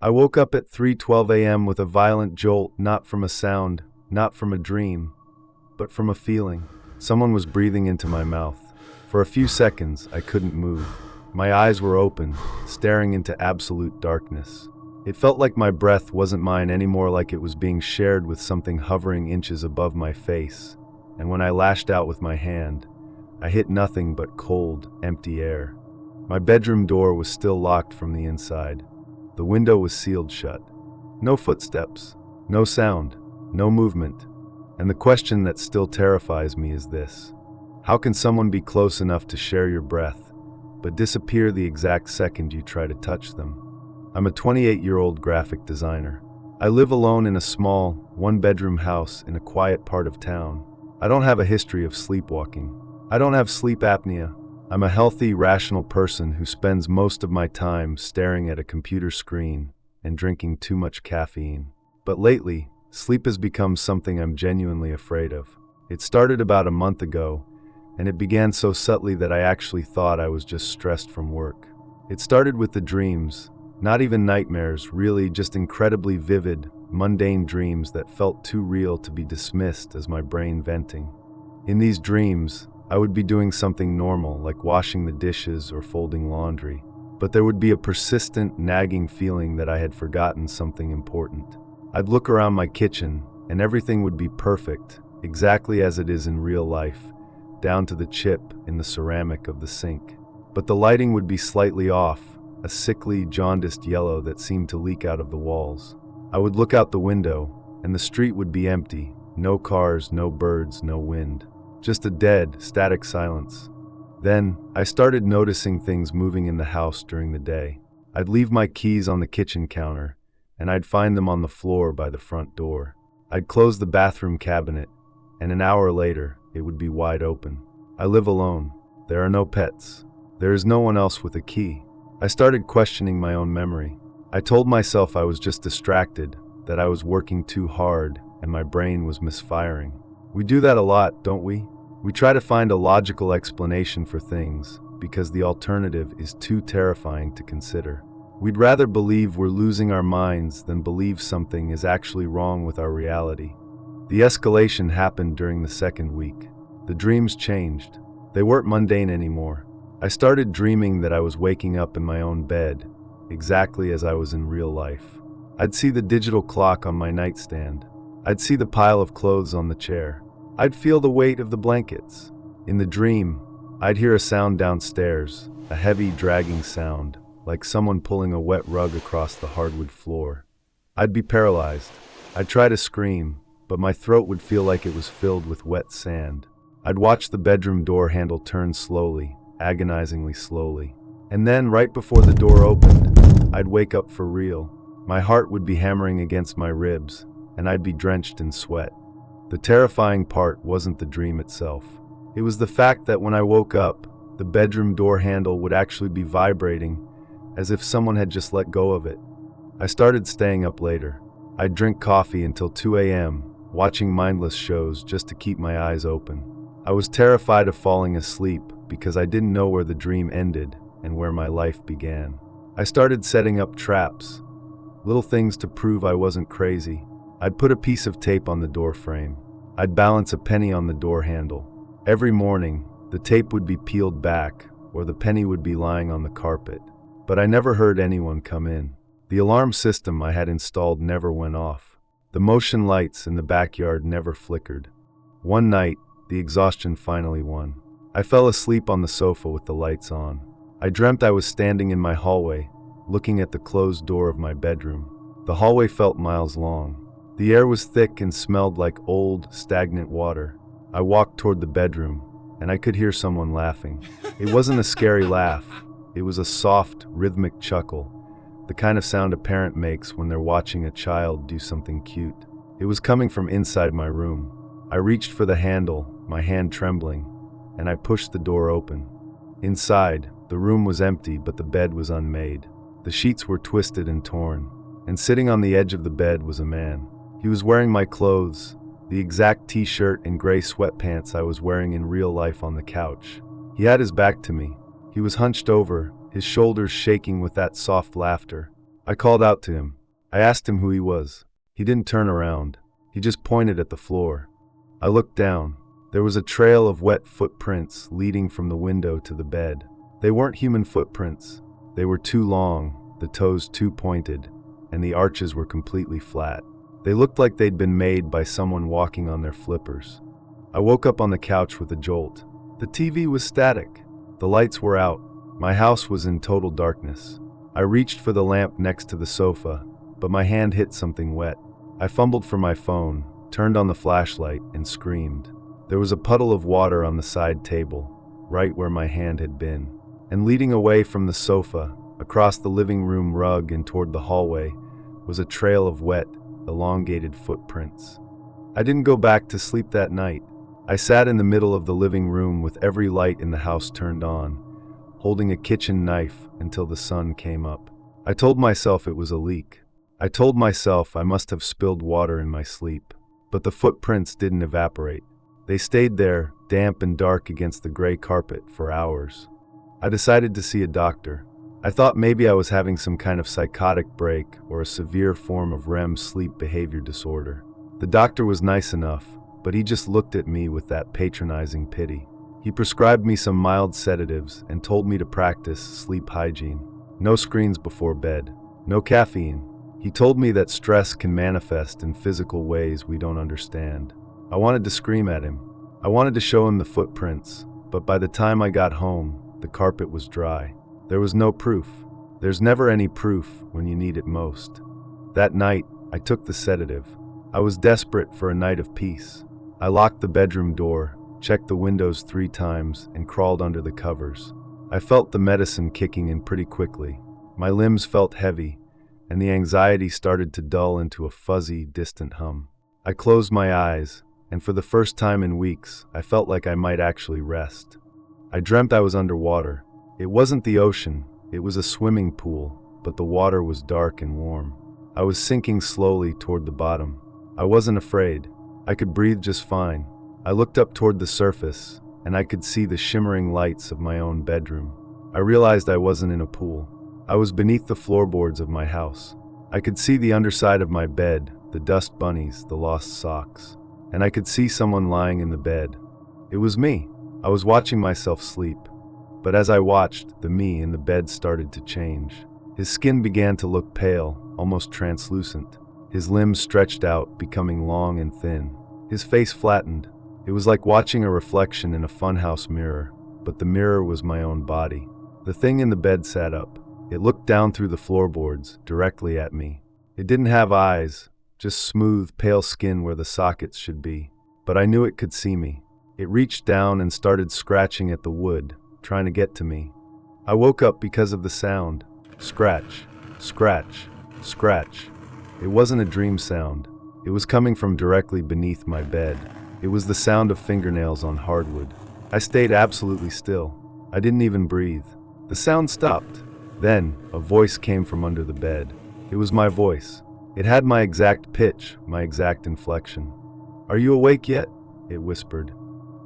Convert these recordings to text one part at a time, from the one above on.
I woke up at 3:12 a.m. with a violent jolt, not from a sound, not from a dream, but from a feeling. Someone was breathing into my mouth. For a few seconds, I couldn't move. My eyes were open, staring into absolute darkness. It felt like my breath wasn't mine anymore, like it was being shared with something hovering inches above my face. And when I lashed out with my hand, I hit nothing but cold, empty air. My bedroom door was still locked from the inside. The window was sealed shut. No footsteps, no sound, no movement. And the question that still terrifies me is this: how can someone be close enough to share your breath, but disappear the exact second you try to touch them? I'm a 28-year-old graphic designer. I live alone in a small, one-bedroom house in a quiet part of town. I don't have a history of sleepwalking. I don't have sleep apnea. I'm a healthy, rational person who spends most of my time staring at a computer screen and drinking too much caffeine. But lately, sleep has become something I'm genuinely afraid of. It started about a month ago, and it began so subtly that I actually thought I was just stressed from work. It started with the dreams, not even nightmares, really just incredibly vivid, mundane dreams that felt too real to be dismissed as my brain venting. In these dreams, I would be doing something normal, like washing the dishes or folding laundry, but there would be a persistent, nagging feeling that I had forgotten something important. I'd look around my kitchen, and everything would be perfect, exactly as it is in real life, down to the chip in the ceramic of the sink. But the lighting would be slightly off, a sickly, jaundiced yellow that seemed to leak out of the walls. I would look out the window, and the street would be empty. No cars, no birds, no wind. Just a dead, static silence. Then, I started noticing things moving in the house during the day. I'd leave my keys on the kitchen counter, and I'd find them on the floor by the front door. I'd close the bathroom cabinet, and an hour later, it would be wide open. I live alone. There are no pets. There is no one else with a key. I started questioning my own memory. I told myself I was just distracted, that I was working too hard, and my brain was misfiring. We do that a lot, don't we? We try to find a logical explanation for things because the alternative is too terrifying to consider. We'd rather believe we're losing our minds than believe something is actually wrong with our reality. The escalation happened during the second week. The dreams changed. They weren't mundane anymore. I started dreaming that I was waking up in my own bed, exactly as I was in real life. I'd see the digital clock on my nightstand. I'd see the pile of clothes on the chair. I'd feel the weight of the blankets. In the dream, I'd hear a sound downstairs, a heavy, dragging sound, like someone pulling a wet rug across the hardwood floor. I'd be paralyzed. I'd try to scream, but my throat would feel like it was filled with wet sand. I'd watch the bedroom door handle turn slowly, agonizingly slowly. And then, right before the door opened, I'd wake up for real. My heart would be hammering against my ribs, and I'd be drenched in sweat. The terrifying part wasn't the dream itself. It was the fact that when I woke up, the bedroom door handle would actually be vibrating, as if someone had just let go of it. I started staying up later. I'd drink coffee until 2 a.m., watching mindless shows just to keep my eyes open. I was terrified of falling asleep because I didn't know where the dream ended and where my life began. I started setting up traps, little things to prove I wasn't crazy. I'd put a piece of tape on the door frame. I'd balance a penny on the door handle. Every morning, the tape would be peeled back, or the penny would be lying on the carpet. But I never heard anyone come in. The alarm system I had installed never went off. The motion lights in the backyard never flickered. One night, the exhaustion finally won. I fell asleep on the sofa with the lights on. I dreamt I was standing in my hallway, looking at the closed door of my bedroom. The hallway felt miles long. The air was thick and smelled like old, stagnant water. I walked toward the bedroom, and I could hear someone laughing. It wasn't a scary laugh. It was a soft, rhythmic chuckle, the kind of sound a parent makes when they're watching a child do something cute. It was coming from inside my room. I reached for the handle, my hand trembling, and I pushed the door open. Inside, the room was empty, but the bed was unmade. The sheets were twisted and torn, and sitting on the edge of the bed was a man. He was wearing my clothes, the exact t-shirt and gray sweatpants I was wearing in real life on the couch. He had his back to me. He was hunched over, his shoulders shaking with that soft laughter. I called out to him. I asked him who he was. He didn't turn around. He just pointed at the floor. I looked down. There was a trail of wet footprints leading from the window to the bed. They weren't human footprints. They were too long, the toes too pointed, and the arches were completely flat. They looked like they'd been made by someone walking on their flippers. I woke up on the couch with a jolt. The TV was static. The lights were out. My house was in total darkness. I reached for the lamp next to the sofa, but my hand hit something wet. I fumbled for my phone, turned on the flashlight, and screamed. There was a puddle of water on the side table, right where my hand had been. And leading away from the sofa, across the living room rug and toward the hallway, was a trail of wet, elongated footprints. I didn't go back to sleep that night. I sat in the middle of the living room with every light in the house turned on, holding a kitchen knife until the sun came up. I told myself it was a leak. I told myself I must have spilled water in my sleep. But the footprints didn't evaporate. They stayed there, damp and dark against the gray carpet, for hours. I decided to see a doctor. I thought maybe I was having some kind of psychotic break or a severe form of REM sleep behavior disorder. The doctor was nice enough, but he just looked at me with that patronizing pity. He prescribed me some mild sedatives and told me to practice sleep hygiene. No screens before bed. No caffeine. He told me that stress can manifest in physical ways we don't understand. I wanted to scream at him. I wanted to show him the footprints, but by the time I got home, the carpet was dry. There was no proof. There's never any proof when you need it most. That night, I took the sedative. I was desperate for a night of peace. I locked the bedroom door, checked the windows 3 times, and crawled under the covers. I felt the medicine kicking in pretty quickly. My limbs felt heavy, and the anxiety started to dull into a fuzzy, distant hum. I closed my eyes, and for the first time in weeks, I felt like I might actually rest. I dreamt I was underwater. It wasn't the ocean, it was a swimming pool, but the water was dark and warm. I was sinking slowly toward the bottom. I wasn't afraid. I could breathe just fine. I looked up toward the surface, and I could see the shimmering lights of my own bedroom. I realized I wasn't in a pool. I was beneath the floorboards of my house. I could see the underside of my bed, the dust bunnies, the lost socks. And I could see someone lying in the bed. It was me. I was watching myself sleep. But as I watched, the me in the bed started to change. His skin began to look pale, almost translucent. His limbs stretched out, becoming long and thin. His face flattened. It was like watching a reflection in a funhouse mirror, but the mirror was my own body. The thing in the bed sat up. It looked down through the floorboards, directly at me. It didn't have eyes, just smooth, pale skin where the sockets should be. But I knew it could see me. It reached down and started scratching at the wood, trying to get to me. I woke up because of the sound. Scratch, scratch, scratch. It wasn't a dream sound. It was coming from directly beneath my bed. It was the sound of fingernails on hardwood. I stayed absolutely still. I didn't even breathe. The sound stopped. Then, a voice came from under the bed. It was my voice. It had my exact pitch, my exact inflection. "Are you awake yet?" it whispered.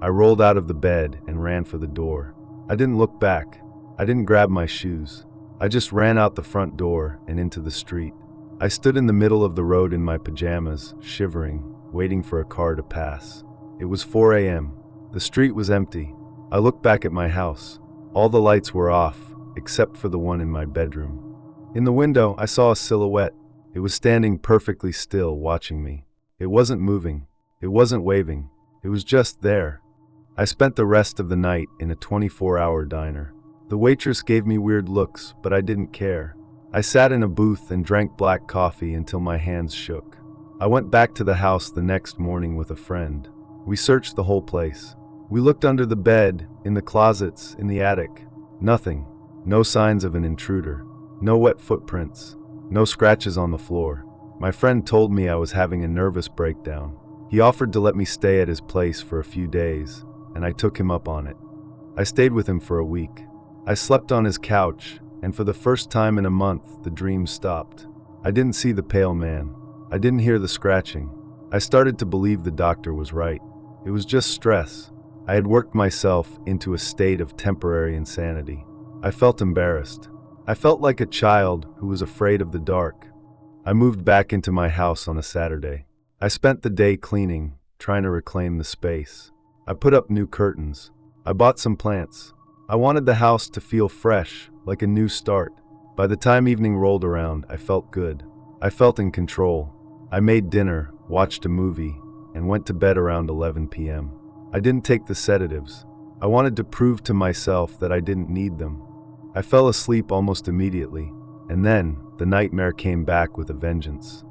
I rolled out of the bed and ran for the door. I didn't look back. I didn't grab my shoes. I just ran out the front door and into the street. I stood in the middle of the road in my pajamas, shivering, waiting for a car to pass. It was 4 a.m. The street was empty. I looked back at my house. All the lights were off, except for the one in my bedroom. In the window, I saw a silhouette. It was standing perfectly still, watching me. It wasn't moving. It wasn't waving. It was just there. I spent the rest of the night in a 24-hour diner. The waitress gave me weird looks, but I didn't care. I sat in a booth and drank black coffee until my hands shook. I went back to the house the next morning with a friend. We searched the whole place. We looked under the bed, in the closets, in the attic. Nothing. No signs of an intruder. No wet footprints. No scratches on the floor. My friend told me I was having a nervous breakdown. He offered to let me stay at his place for a few days, and I took him up on it. I stayed with him for a week. I slept on his couch, and for the first time in a month, the dream stopped. I didn't see the pale man. I didn't hear the scratching. I started to believe the doctor was right. It was just stress. I had worked myself into a state of temporary insanity. I felt embarrassed. I felt like a child who was afraid of the dark. I moved back into my house on a Saturday. I spent the day cleaning, trying to reclaim the space. I put up new curtains. I bought some plants. I wanted the house to feel fresh, like a new start. By the time evening rolled around, I felt good. I felt in control. I made dinner, watched a movie, and went to bed around 11 p.m. I didn't take the sedatives. I wanted to prove to myself that I didn't need them. I fell asleep almost immediately, and then the nightmare came back with a vengeance.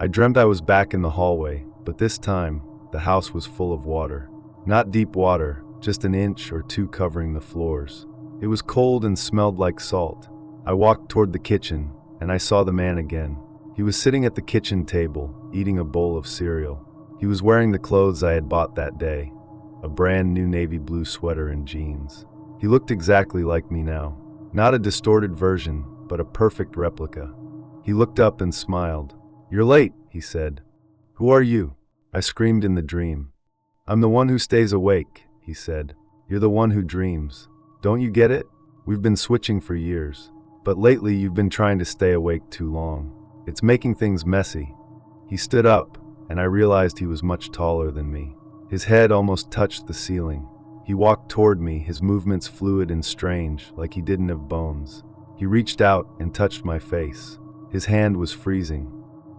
I dreamt I was back in the hallway, but this time, the house was full of water. Not deep water, just an inch or two covering the floors. It was cold and smelled like salt. I walked toward the kitchen, and I saw the man again. He was sitting at the kitchen table, eating a bowl of cereal. He was wearing the clothes I had bought that day, a brand new navy blue sweater and jeans. He looked exactly like me now. Not a distorted version, but a perfect replica. He looked up and smiled. "You're late," he said. "Who are you?" I screamed in the dream. "I'm the one who stays awake," he said. "You're the one who dreams. Don't you get it? We've been switching for years. But lately you've been trying to stay awake too long. It's making things messy." He stood up, and I realized he was much taller than me. His head almost touched the ceiling. He walked toward me, his movements fluid and strange, like he didn't have bones. He reached out and touched my face. His hand was freezing.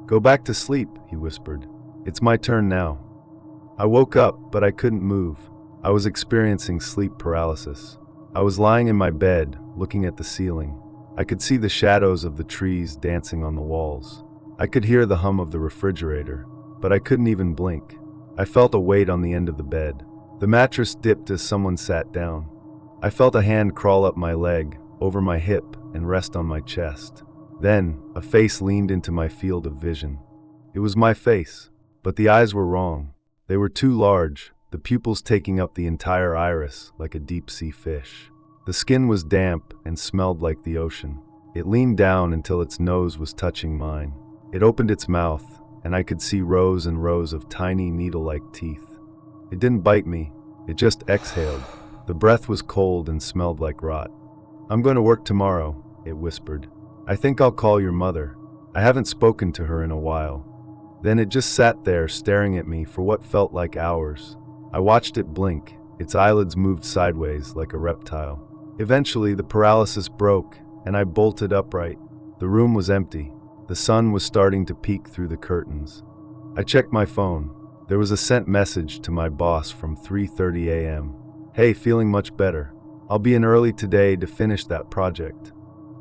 "Go back to sleep," he whispered. "It's my turn now." I woke up, but I couldn't move. I was experiencing sleep paralysis. I was lying in my bed, looking at the ceiling. I could see the shadows of the trees dancing on the walls. I could hear the hum of the refrigerator, but I couldn't even blink. I felt a weight on the end of the bed. The mattress dipped as someone sat down. I felt a hand crawl up my leg, over my hip, and rest on my chest. Then, a face leaned into my field of vision. It was my face, but the eyes were wrong. They were too large, the pupils taking up the entire iris, like a deep-sea fish. The skin was damp and smelled like the ocean. It leaned down until its nose was touching mine. It opened its mouth, and I could see rows and rows of tiny needle-like teeth. It didn't bite me, it just exhaled. The breath was cold and smelled like rot. "I'm going to work tomorrow," it whispered. "I think I'll call your mother. I haven't spoken to her in a while." Then it just sat there staring at me for what felt like hours. I watched it blink. Its eyelids moved sideways like a reptile. Eventually, the paralysis broke, and I bolted upright. The room was empty. The sun was starting to peek through the curtains. I checked my phone. There was a sent message to my boss from 3:30 a.m. "Hey, feeling much better. I'll be in early today to finish that project."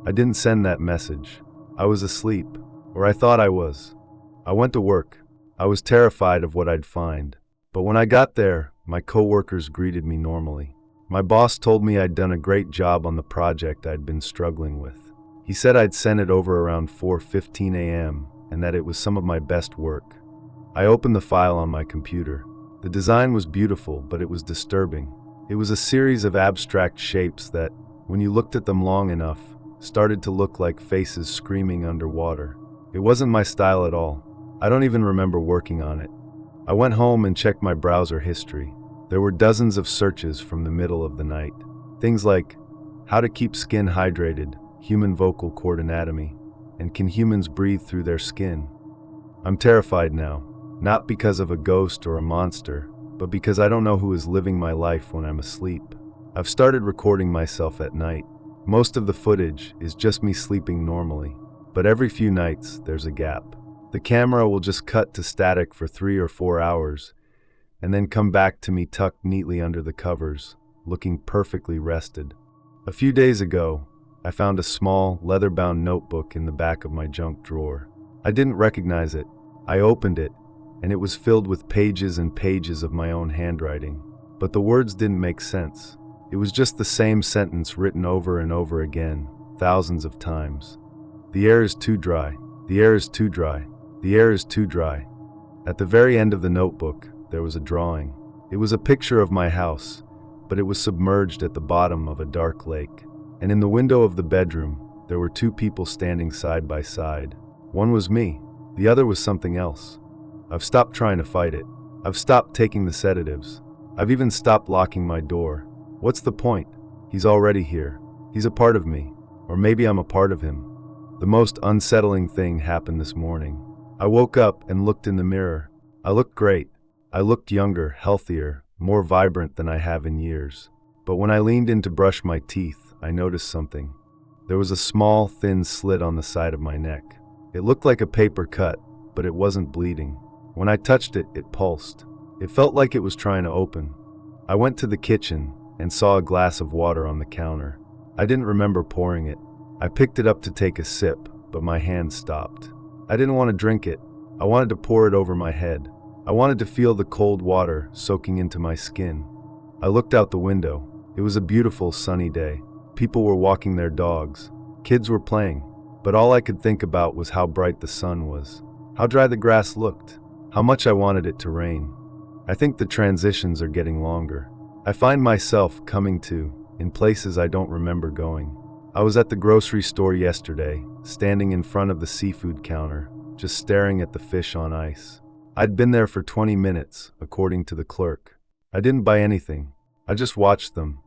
I didn't send that message. I was asleep, or I thought I was. I went to work. I was terrified of what I'd find. But when I got there, my coworkers greeted me normally. My boss told me I'd done a great job on the project I'd been struggling with. He said I'd sent it over around 4:15 a.m. and that it was some of my best work. I opened the file on my computer. The design was beautiful, but it was disturbing. It was a series of abstract shapes that, when you looked at them long enough, started to look like faces screaming underwater. It wasn't my style at all. I don't even remember working on it. I went home and checked my browser history. There were dozens of searches from the middle of the night. Things like, how to keep skin hydrated, human vocal cord anatomy, and can humans breathe through their skin? I'm terrified now, not because of a ghost or a monster, but because I don't know who is living my life when I'm asleep. I've started recording myself at night. Most of the footage is just me sleeping normally, but every few nights there's a gap. The camera will just cut to static for 3 or 4 hours, and then come back to me tucked neatly under the covers, looking perfectly rested. A few days ago, I found a small, leather-bound notebook in the back of my junk drawer. I didn't recognize it. I opened it, and it was filled with pages and pages of my own handwriting. But the words didn't make sense. It was just the same sentence written over and over again, thousands of times. The air is too dry. The air is too dry. The air is too dry. At the very end of the notebook, there was a drawing. It was a picture of my house, but it was submerged at the bottom of a dark lake. And in the window of the bedroom, there were 2 people standing side by side. One was me. The other was something else. I've stopped trying to fight it. I've stopped taking the sedatives. I've even stopped locking my door. What's the point? He's already here. He's a part of me. Or maybe I'm a part of him. The most unsettling thing happened this morning. I woke up and looked in the mirror. I looked great. I looked younger, healthier, more vibrant than I have in years. But when I leaned in to brush my teeth, I noticed something. There was a small, thin slit on the side of my neck. It looked like a paper cut, but it wasn't bleeding. When I touched it, it pulsed. It felt like it was trying to open. I went to the kitchen and saw a glass of water on the counter. I didn't remember pouring it. I picked it up to take a sip, but my hand stopped. I didn't want to drink it. I wanted to pour it over my head. I wanted to feel the cold water soaking into my skin. I looked out the window. It was a beautiful sunny day. People were walking their dogs. Kids were playing. But all I could think about was how bright the sun was, how dry the grass looked, how much I wanted it to rain. I think the transitions are getting longer. I find myself coming to in places I don't remember going. I was at the grocery store yesterday, standing in front of the seafood counter, just staring at the fish on ice. I'd been there for 20 minutes, according to the clerk. I didn't buy anything. I just watched them.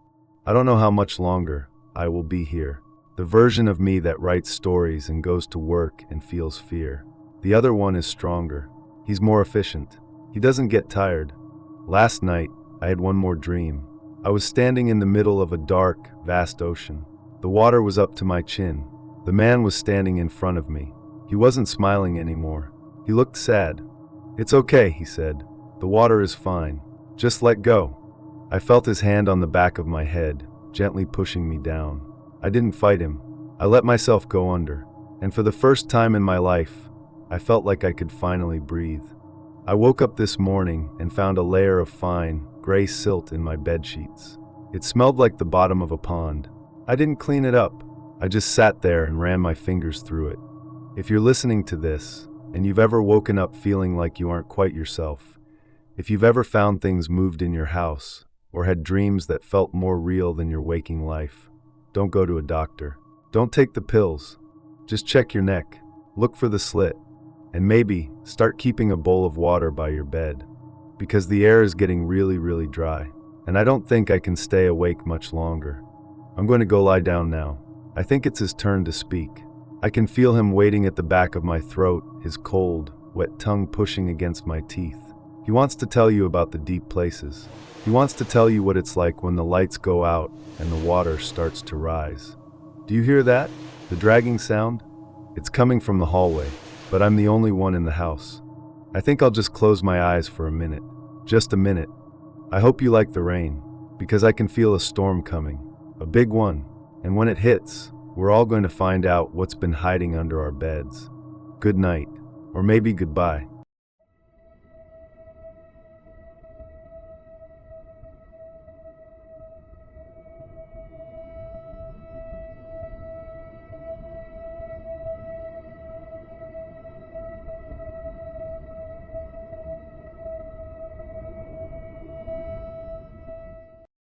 I don't know how much longer I will be here. The version of me that writes stories and goes to work and feels fear. The other one is stronger. He's more efficient. He doesn't get tired. Last night, I had one more dream. I was standing in the middle of a dark, vast ocean. The water was up to my chin. The man was standing in front of me. He wasn't smiling anymore. He looked sad. "It's okay," he said. "The water is fine. Just let go." I felt his hand on the back of my head, gently pushing me down. I didn't fight him. I let myself go under. And for the first time in my life, I felt like I could finally breathe. I woke up this morning and found a layer of fine, gray silt in my bed sheets. It smelled like the bottom of a pond. I didn't clean it up. I just sat there and ran my fingers through it. If you're listening to this, and you've ever woken up feeling like you aren't quite yourself, if you've ever found things moved in your house, or had dreams that felt more real than your waking life, don't go to a doctor. Don't take the pills. Just check your neck. Look for the slit. And maybe start keeping a bowl of water by your bed. Because the air is getting really, really dry. And I don't think I can stay awake much longer. I'm going to go lie down now. I think it's his turn to speak. I can feel him waiting at the back of my throat, his cold, wet tongue pushing against my teeth. He wants to tell you about the deep places. He wants to tell you what it's like when the lights go out and the water starts to rise. Do you hear that? The dragging sound? It's coming from the hallway, but I'm the only one in the house. I think I'll just close my eyes for a minute. Just a minute. I hope you like the rain, because I can feel a storm coming. A big one. And when it hits, we're all going to find out what's been hiding under our beds. Good night. Or maybe goodbye.